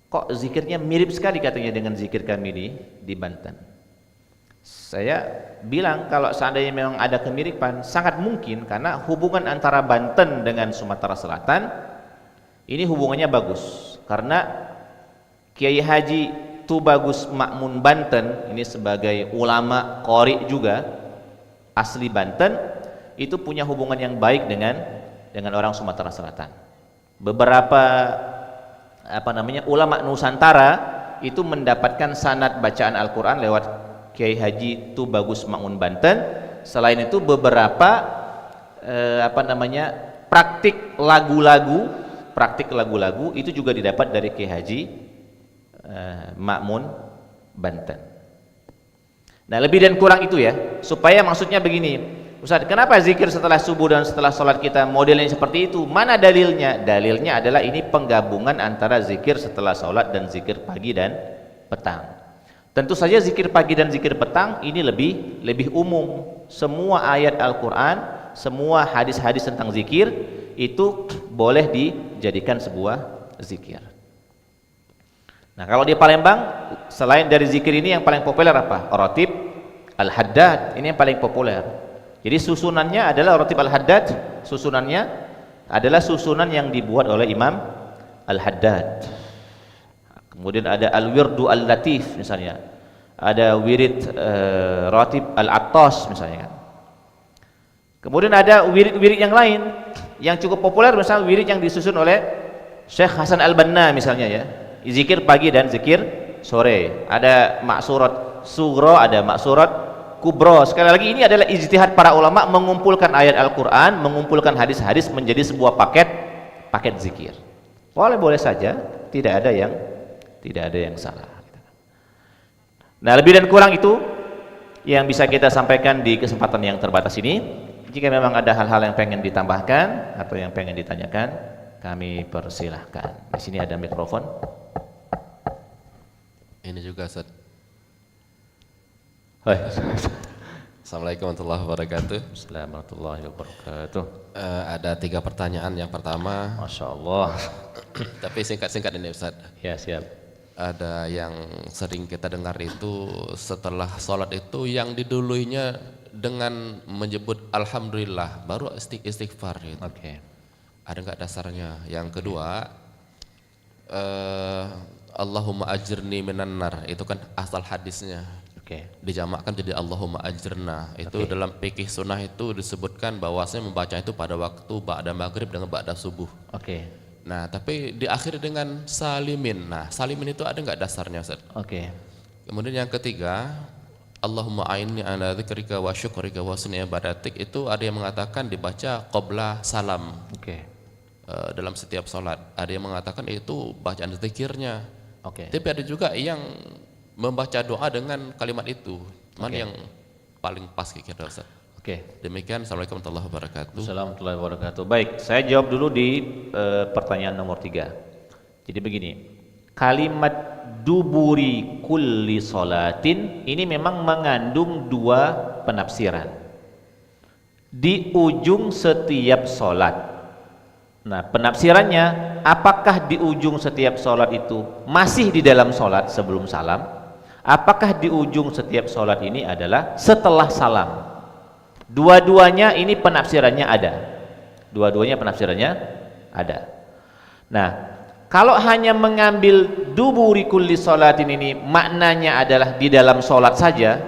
kok zikirnya mirip sekali katanya dengan zikir kami di Banten. Saya bilang kalau seandainya memang ada kemiripan, sangat mungkin karena hubungan antara Banten dengan Sumatera Selatan ini hubungannya bagus. Karena Kiai Haji Tubagus Makmun Banten ini sebagai ulama qori juga asli Banten itu punya hubungan yang baik dengan orang Sumatera Selatan. Beberapa ulama Nusantara itu mendapatkan sanad bacaan Al-Qur'an lewat Kiai Haji Tubagus Makmun Banten. Selain itu beberapa praktik lagu-lagu itu juga didapat dari Kiai Haji Makmun Banten. Nah, lebih dan kurang itu ya, supaya maksudnya begini, Ustaz, kenapa zikir setelah subuh dan setelah sholat kita modelnya seperti itu? Mana dalilnya? Dalilnya adalah ini penggabungan antara zikir setelah sholat dan zikir pagi dan petang. Tentu saja zikir pagi dan zikir petang ini lebih umum. Semua ayat Al-Quran, semua hadis-hadis tentang zikir itu boleh dijadikan sebuah zikir. Nah, kalau di Palembang selain dari zikir ini yang paling populer apa? Ratib Al-Haddad, ini yang paling populer. Jadi susunannya adalah Ratib Al-Haddad, susunannya adalah susunan yang dibuat oleh Imam Al-Haddad. Kemudian ada Al-Wirdu Al-Latif misalnya, ada wirid Ratib Al-Attas misalnya kan. Kemudian ada wirid-wirid yang lain yang cukup populer, misalnya wirid yang disusun oleh Syekh Hasan Al-Banna misalnya ya, zikir pagi dan zikir sore. Ada maksurat sugro, ada maksurat kubro. Sekali lagi ini adalah ijtihad para ulama mengumpulkan ayat Al-Quran, mengumpulkan hadis-hadis menjadi sebuah paket zikir. Boleh saja, tidak ada yang salah. Nah, lebih dan kurang itu yang bisa kita sampaikan di kesempatan yang terbatas ini. Jika memang ada hal-hal yang pengen ditambahkan atau yang pengen ditanyakan, kami persilahkan. Di sini ada mikrofon. Ini juga, Ustaz. Hai. Assalamualaikum warahmatullahi wabarakatuh. Assalamualaikum warahmatullahi wabarakatuh. Ada 3 pertanyaan. Yang pertama, Masya Allah. tapi singkat-singkat ini, Ustaz. Ya, siap. Ada yang sering kita dengar itu setelah sholat itu yang diduluinya dengan menyebut Alhamdulillah baru istighfar gitu. Oke. Ada nggak dasarnya? Yang kedua, Allahumma ajirni minan nar, itu kan asal hadisnya. Oke. Dijamakkan jadi Allahumma ajirna. Itu dalam fikih sunnah itu disebutkan bahwasanya membaca itu pada waktu ba'da maghrib dengan ba'da subuh. Oke. Nah, tapi diakhiri dengan salimin. Nah, salimin itu ada nggak dasarnya, Ustaz? Oke. Kemudian yang ketiga, Allahumma a'inni ala dzikrika wa syukrika wa husni ibadatik, itu ada yang mengatakan dibaca qabla salam. Oke. Dalam setiap salat. Ada yang mengatakan itu bacaan zikirnya. Oke. Tapi ada juga yang membaca doa dengan kalimat itu. Mana yang paling pas kira-kira, Ustaz? Oke. Demikian, assalamualaikum warahmatullahi wabarakatuh. Assalamualaikum warahmatullahi wabarakatuh. Baik, saya jawab dulu di pertanyaan nomor 3. Jadi begini, kalimat duburi kulli salatin ini memang mengandung 2 penafsiran. Di ujung setiap solat. Nah, penafsirannya, apakah di ujung setiap solat itu masih di dalam solat sebelum salam? Apakah di ujung setiap solat ini adalah setelah salam? Dua-duanya ini penafsirannya ada. Dua-duanya penafsirannya ada. Nah, kalau hanya mengambil duburi kulli sholatin ini maknanya adalah di dalam sholat saja,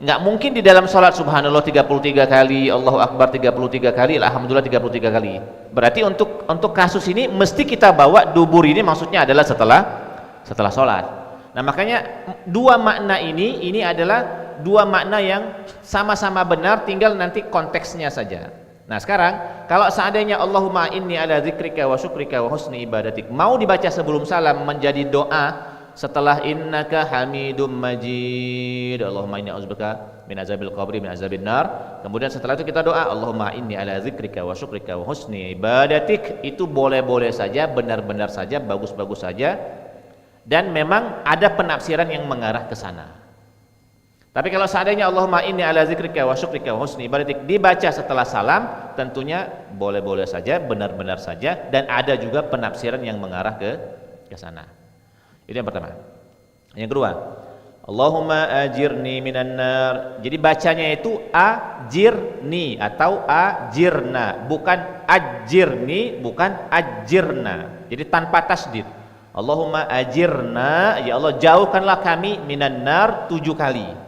nggak mungkin di dalam sholat subhanallah 33 kali, Allahu Akbar 33 kali, alhamdulillah 33 kali. Berarti untuk kasus ini mesti kita bawa dubur ini maksudnya adalah setelah sholat. Nah, makanya 2 makna ini adalah 2 makna yang sama-sama benar, tinggal nanti konteksnya saja. Nah, sekarang kalau seandainya Allahumma inni ala dzikrika wa syukrika wa husni ibadatik mau dibaca sebelum salam menjadi doa setelah innaka hamidum majid, Allahumma inni a'udzubika min azabil qabri min azabin nar. Kemudian setelah itu kita doa Allahumma inni ala dzikrika wa syukrika wa husni ibadatik. Itu boleh-boleh saja, benar-benar saja, bagus-bagus saja. Dan memang ada penafsiran yang mengarah ke sana. Tapi kalau seandainya Allahumma inni ala zikrika wa syukrika wa husni ibadatik dibaca setelah salam, tentunya boleh-boleh saja, benar-benar saja, dan ada juga penafsiran yang mengarah ke sana. Itu yang pertama. Yang kedua, Allahumma ajirni minan nar. Jadi bacanya itu ajirni atau ajirna, bukan ajirni, bukan ajirna. Jadi tanpa tasdid. Allahumma ajirna, ya Allah jauhkanlah kami minan nar 7 kali.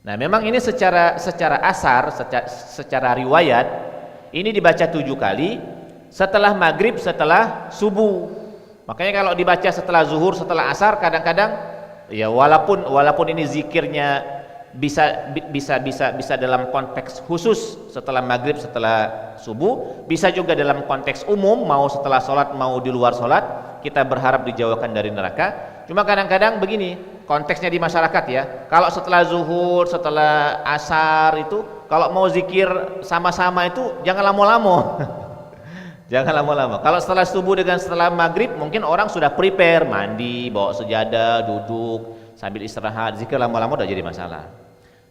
Nah, memang ini secara asar, secara riwayat ini dibaca 7 kali setelah maghrib, setelah subuh. Makanya kalau dibaca setelah zuhur, setelah asar, kadang-kadang ya walaupun ini zikirnya bisa dalam konteks khusus setelah maghrib, setelah subuh, bisa juga dalam konteks umum, mau setelah sholat, mau di luar sholat, kita berharap dijauhkan dari neraka. Cuma kadang-kadang begini konteksnya di masyarakat ya, kalau setelah zuhur, setelah asar itu kalau mau zikir sama-sama itu jangan lama-lama. Jangan lama-lama. Kalau setelah subuh dengan setelah maghrib mungkin orang sudah prepare, mandi, bawa sejadah, duduk sambil istirahat, zikir lama-lama udah jadi masalah.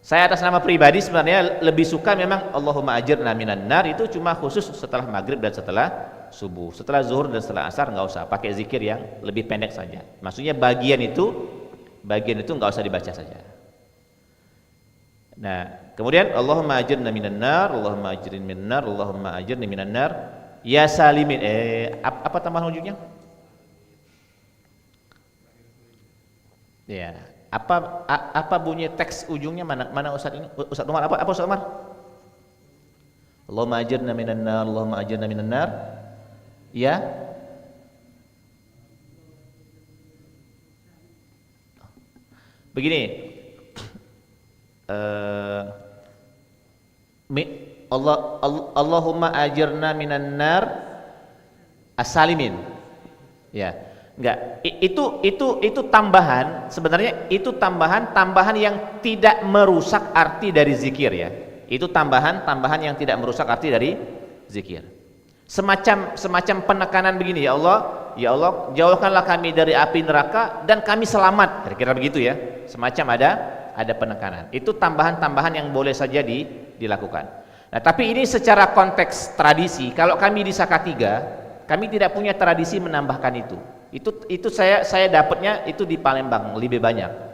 Saya atas nama pribadi sebenarnya lebih suka memang Allahumma ajirna minan nar itu cuma khusus setelah maghrib dan setelah subuh. Setelah zuhur dan setelah asar nggak usah, pakai zikir yang lebih pendek saja. Maksudnya bagian itu nggak usah dibaca saja. Nah, kemudian Allahumma ajirna minan nar, Allahumma ajirni minan nar, Allahumma ajirni minan nar ya salimin. Apa tambahan ujungnya? Ya. Apa bunyi teks ujungnya, mana Ustaz ini? Ustaz Umar, apa Ustaz Umar? Allahumma ajirna minan nar, Allahumma ajirna minan nar. Ya. Begini. Allahumma ajirna minan nar as-salimin. Ya. Enggak, itu tambahan, sebenarnya itu tambahan yang tidak merusak arti dari zikir ya. Itu tambahan yang tidak merusak arti dari zikir. Semacam penekanan begini, ya Allah, jauhkanlah kami dari api neraka dan kami selamat. Kira-kira begitu ya. Semacam ada penekanan. Itu tambahan yang boleh saja dilakukan. Nah, tapi ini secara konteks tradisi, kalau kami di Salatiga, kami tidak punya tradisi menambahkan itu. Itu saya dapatnya itu di Palembang lebih banyak.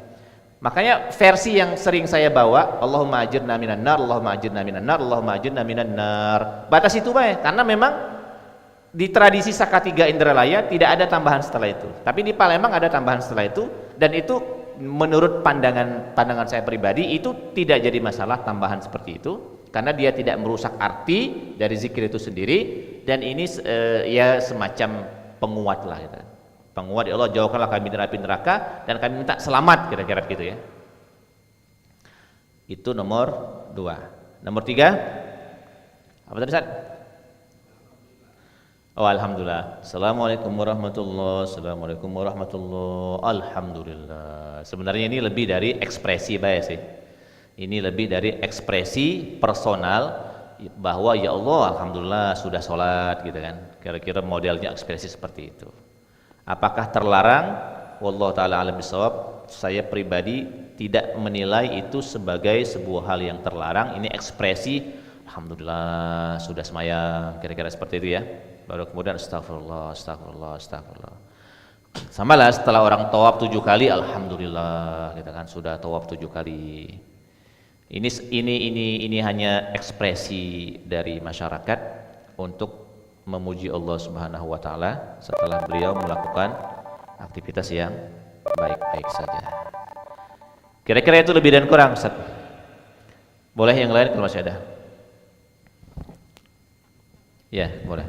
Makanya versi yang sering saya bawa Allahumma ajirna minan nar, Allahumma ajirna minan nar, Allahumma ajirna minan nar. Batas itu baik, karena memang di tradisi Salatiga Indralaya tidak ada tambahan setelah itu. Tapi di Palembang ada tambahan setelah itu, dan itu menurut pandangan saya pribadi itu tidak jadi masalah tambahan seperti itu, karena dia tidak merusak arti dari zikir itu sendiri, dan ini ya semacam penguat lah gitu. Penguat, ya Allah jauhkanlah kami dari api neraka dan kami minta selamat, kira-kira begitu ya. Itu nomor 2. Nomor 3 apa tadi Ustaz? Oh, alhamdulillah. Assalamualaikum warahmatullahi wabarakatuh. Alhamdulillah. Sebenarnya ini lebih dari ekspresi baik sih. Ini lebih dari ekspresi personal bahwa ya Allah alhamdulillah sudah sholat gitu kan. Kira-kira modelnya ekspresi seperti itu. Apakah terlarang? Wallahu taala alam bisawab. Saya pribadi tidak menilai itu sebagai sebuah hal yang terlarang. Ini ekspresi alhamdulillah sudah semayang, kira-kira seperti itu ya. Baru kemudian astagfirullah, astagfirullah, astagfirullah. Sama lah setelah orang tawaf 7 kali alhamdulillah kita kan sudah tawaf 7 kali. Ini hanya ekspresi dari masyarakat untuk memuji Allah Subhanahu wa taala setelah beliau melakukan aktivitas yang baik-baik saja. Kira-kira itu lebih dan kurang, Ustaz. Boleh yang lain kalau masih ada? Ya, boleh.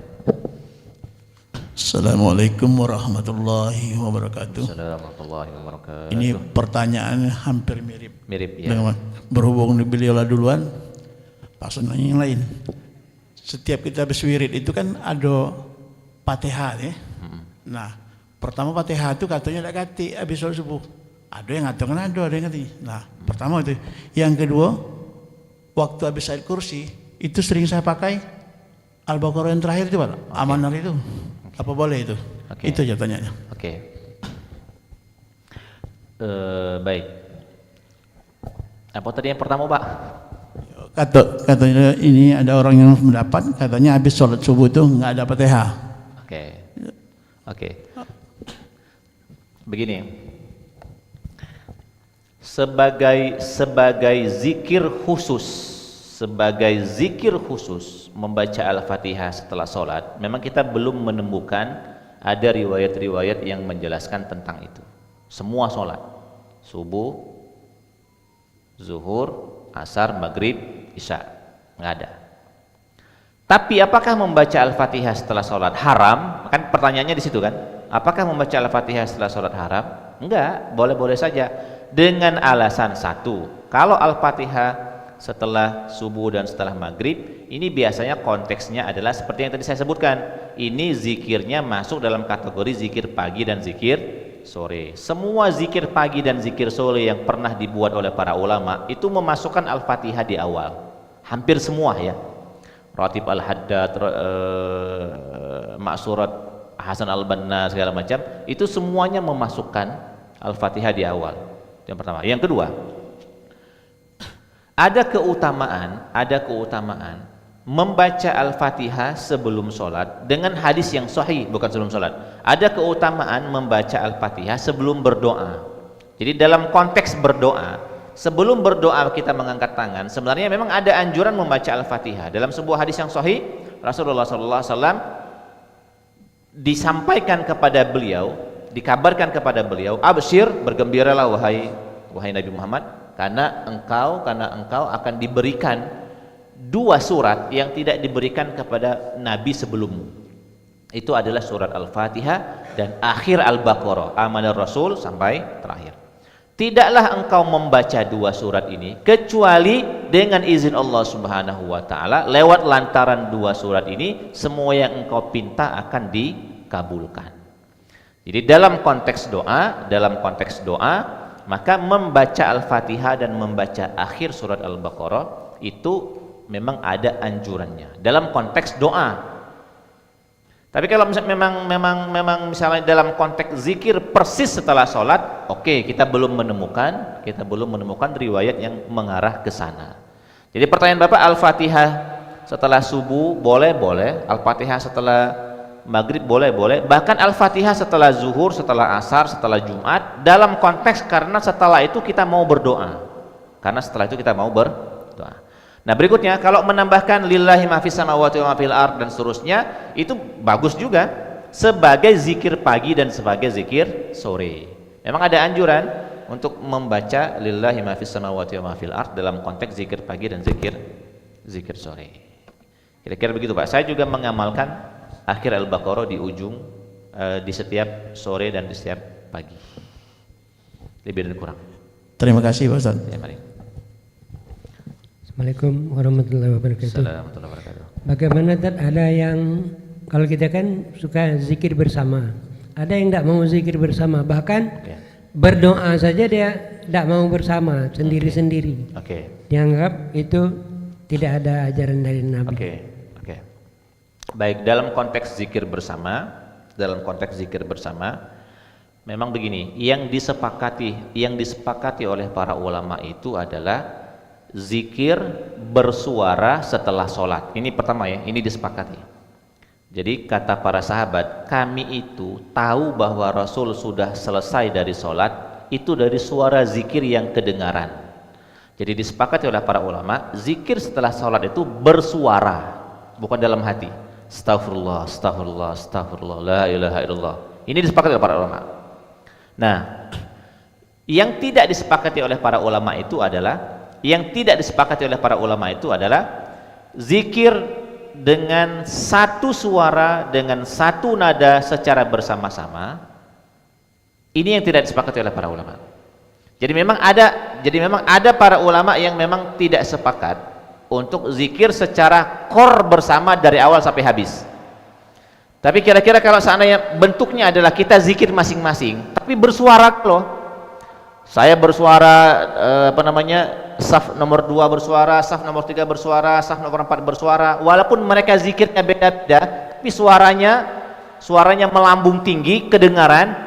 Assalamualaikum warahmatullahi wabarakatuh. Assalamualaikum warahmatullahi wabarakatuh. Ini pertanyaan hampir mirip. Mirip ya. Berhubung beliau lah duluan, Pak nanya yang lain. Setiap kita habis wirid itu kan ada Fatihah ya. Nah, pertama Fatihah itu katanya tak ganti habis sholat subuh. Ada yang ngatakan ada yang ganti. Nah, pertama itu. Yang kedua, waktu habis ayat kursi itu sering saya pakai Al-Baqarah yang terakhir itu Pak. Amanar itu. Apa boleh itu? Itu aja tanyanya. Baik. Apa tadi yang pertama, Pak? Katanya ini ada orang yang mendapat, katanya habis sholat subuh itu nggak ada Fatihah. Oke. Begini. Sebagai zikir khusus membaca Al-Fatihah setelah sholat, memang kita belum menemukan ada riwayat-riwayat yang menjelaskan tentang itu. Semua sholat, subuh, zuhur, asar, maghrib, isya, nggak ada. Tapi apakah membaca Al-Fatihah setelah sholat haram? Kan pertanyaannya di situ kan? Apakah membaca Al-Fatihah setelah sholat haram? Enggak, boleh-boleh saja. Dengan alasan satu, kalau Al-Fatihah setelah subuh dan setelah maghrib, ini biasanya konteksnya adalah seperti yang tadi saya sebutkan. Ini zikirnya masuk dalam kategori zikir pagi dan zikir sore. Semua zikir pagi dan zikir sore yang pernah dibuat oleh para ulama itu memasukkan Al-Fatihah di awal. Hampir semua ya. Ratib Al-Haddad, Ma'surat Hasan Al-Banna segala macam, itu semuanya memasukkan Al-Fatihah di awal. Yang pertama. Yang kedua, ada keutamaan membaca Al-Fatihah sebelum sholat dengan hadis yang sahih, bukan sebelum sholat. Ada keutamaan membaca Al-Fatihah sebelum berdoa. Jadi dalam konteks berdoa, sebelum berdoa kita mengangkat tangan, sebenarnya memang ada anjuran membaca Al-Fatihah. Dalam sebuah hadis yang sahih, Rasulullah SAW disampaikan kepada beliau, dikabarkan kepada beliau, absyir, bergembiralah wahai Nabi Muhammad, karena engkau akan diberikan 2 surat yang tidak diberikan kepada Nabi sebelummu. Itu adalah surat Al-Fatihah dan akhir Al-Baqarah, Amanar Rasul sampai terakhir. Tidaklah engkau membaca 2 surat ini kecuali dengan izin Allah Subhanahu wa taala, lewat lantaran 2 surat ini semua yang engkau pinta akan dikabulkan. Jadi dalam konteks doa, maka membaca Al-Fatihah dan membaca akhir surat Al-Baqarah itu memang ada anjurannya dalam konteks doa. Tapi kalau memang misalnya dalam konteks zikir persis setelah sholat, oke, kita belum menemukan riwayat yang mengarah ke sana. Jadi pertanyaan Bapak, Al-Fatihah setelah subuh boleh, Al-Fatihah setelah maghrib boleh, bahkan Al-Fatihah setelah zuhur, setelah asar, setelah Jumat, dalam konteks karena setelah itu kita mau berdoa. Nah berikutnya, kalau menambahkan lillahi ma fis samawati wa ma fil ard dan seterusnya, itu bagus juga sebagai zikir pagi dan sebagai zikir sore. Memang ada anjuran untuk membaca lillahi ma fis samawati wa ma fil ard dalam konteks zikir pagi dan zikir sore. Kira-kira begitu Pak. Saya juga mengamalkan akhir Al-Baqarah di ujung di setiap sore dan di setiap pagi. Lebih dan kurang. Terima kasih Pak Ustaz. Ya, mari. Assalamualaikum warahmatullahi wabarakatuh. Assalamualaikum warahmatullahi wabarakatuh. Bagaimana ada yang kalau kita kan suka zikir bersama, ada yang tidak mau zikir bersama, bahkan berdoa saja dia tidak mau bersama, sendiri-sendiri. Oke. Dianggap itu tidak ada ajaran dari Nabi. Oke. Baik, dalam konteks zikir bersama, memang begini, yang disepakati oleh para ulama itu adalah zikir bersuara setelah sholat. Ini pertama ya, ini disepakati. Jadi kata para sahabat, kami itu tahu bahwa Rasul sudah selesai dari sholat itu dari suara zikir yang kedengaran. Jadi disepakati oleh para ulama, zikir setelah sholat itu bersuara, bukan dalam hati. Astaghfirullah, astaghfirullah, astaghfirullah, la ilaha illallah. Ini disepakati oleh para ulama. Nah, yang tidak disepakati oleh para ulama itu adalah zikir dengan satu suara, dengan satu nada secara bersama-sama. Ini yang tidak disepakati oleh para ulama. Jadi memang ada para ulama yang memang tidak sepakat untuk zikir secara kor bersama dari awal sampai habis. Tapi kira-kira kalau seandainya bentuknya adalah kita zikir masing-masing, tapi bersuara loh. Saya bersuara saf nomor 2 bersuara, saf nomor 3 bersuara, saf nomor 4 bersuara, walaupun mereka zikirnya beda-beda, tapi suaranya melambung tinggi, kedengaran.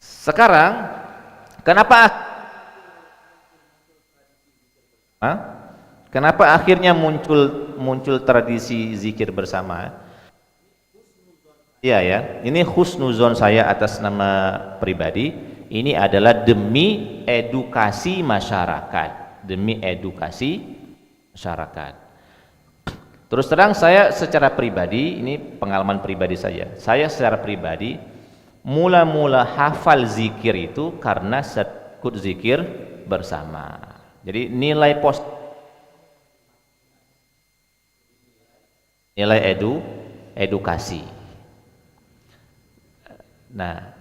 Sekarang kenapa akhirnya muncul tradisi zikir bersama? Iya ya, ini husnuzon saya atas nama pribadi. Ini adalah demi edukasi masyarakat, Terus terang saya secara pribadi, ini pengalaman pribadi saya secara pribadi mula-mula hafal zikir itu karena ikut zikir bersama. Jadi nilai edukasi. Nah,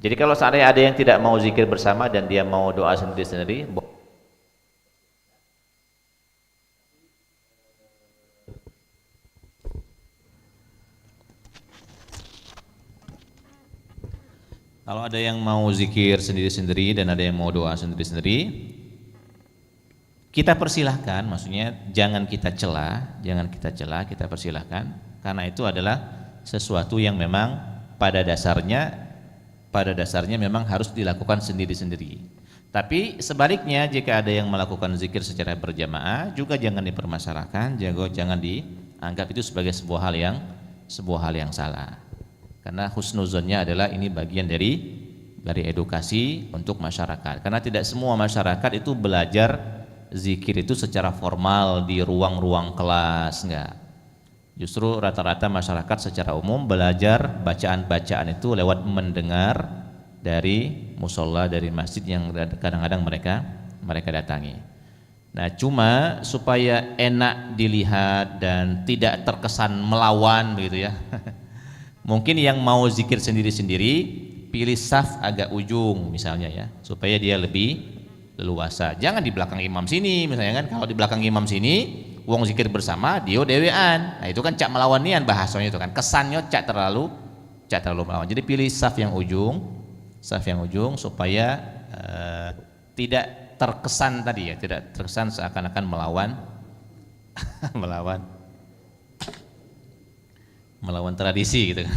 jadi kalau seandainya ada yang tidak mau zikir bersama dan dia mau doa sendiri-sendiri, kalau ada yang mau zikir sendiri-sendiri dan ada yang mau doa sendiri-sendiri, kita persilahkan, maksudnya jangan kita cela, kita persilahkan, karena itu adalah sesuatu yang memang pada dasarnya memang harus dilakukan sendiri-sendiri. Tapi sebaliknya, jika ada yang melakukan zikir secara berjamaah juga jangan dipermasalahkan, jangan dianggap itu sebagai sebuah hal yang salah. Karena husnuzonnya adalah ini bagian dari edukasi untuk masyarakat. Karena tidak semua masyarakat itu belajar zikir itu secara formal di ruang-ruang kelas, enggak. Justru rata-rata masyarakat secara umum belajar bacaan-bacaan itu lewat mendengar dari musola, dari masjid yang kadang-kadang mereka datangi. Nah, cuma supaya enak dilihat dan tidak terkesan melawan begitu ya. Mungkin yang mau zikir sendiri-sendiri pilih saf agak ujung misalnya ya, supaya dia lebih leluasa. Jangan di belakang imam sini misalnya kan. Kalau di belakang imam sini wong zikir bersama dia dewean. Nah, itu kan cak melawan nian bahasanya itu kan. Kesannya cak terlalu melawan. Jadi pilih saf yang ujung supaya tidak terkesan tadi ya, tidak terkesan seakan-akan melawan melawan tradisi gitu kan.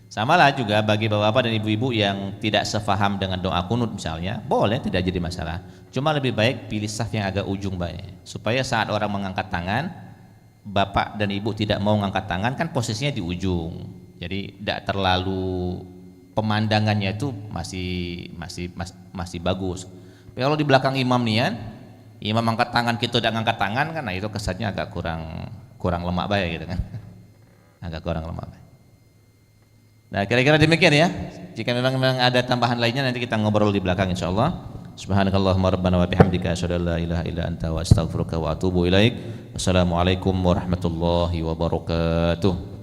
Samalah juga bagi bapak-bapak dan ibu-ibu yang tidak sefaham dengan doa kunut misalnya, boleh, tidak jadi masalah. Cuma lebih baik pilih saf yang agak ujung baik, supaya saat orang mengangkat tangan, bapak dan ibu tidak mau mengangkat tangan kan posisinya di ujung. Jadi tidak terlalu, pemandangannya itu masih bagus. Tapi kalau di belakang imam nian, imam angkat tangan kita tidak angkat tangan kan, nah itu kesannya agak kurang lemak baik gitu kan. Agak kurang lemak baik. Nah, kira-kira demikian ya. Jika memang ada tambahan lainnya nanti kita ngobrol di belakang insyaallah. Subhanakallahumma rabbana wa bihamdika asyhadu an la ilaha illa anta wa astaghfiruka wa atubu ilaik. Wassalamualaikum warahmatullahi wabarakatuh.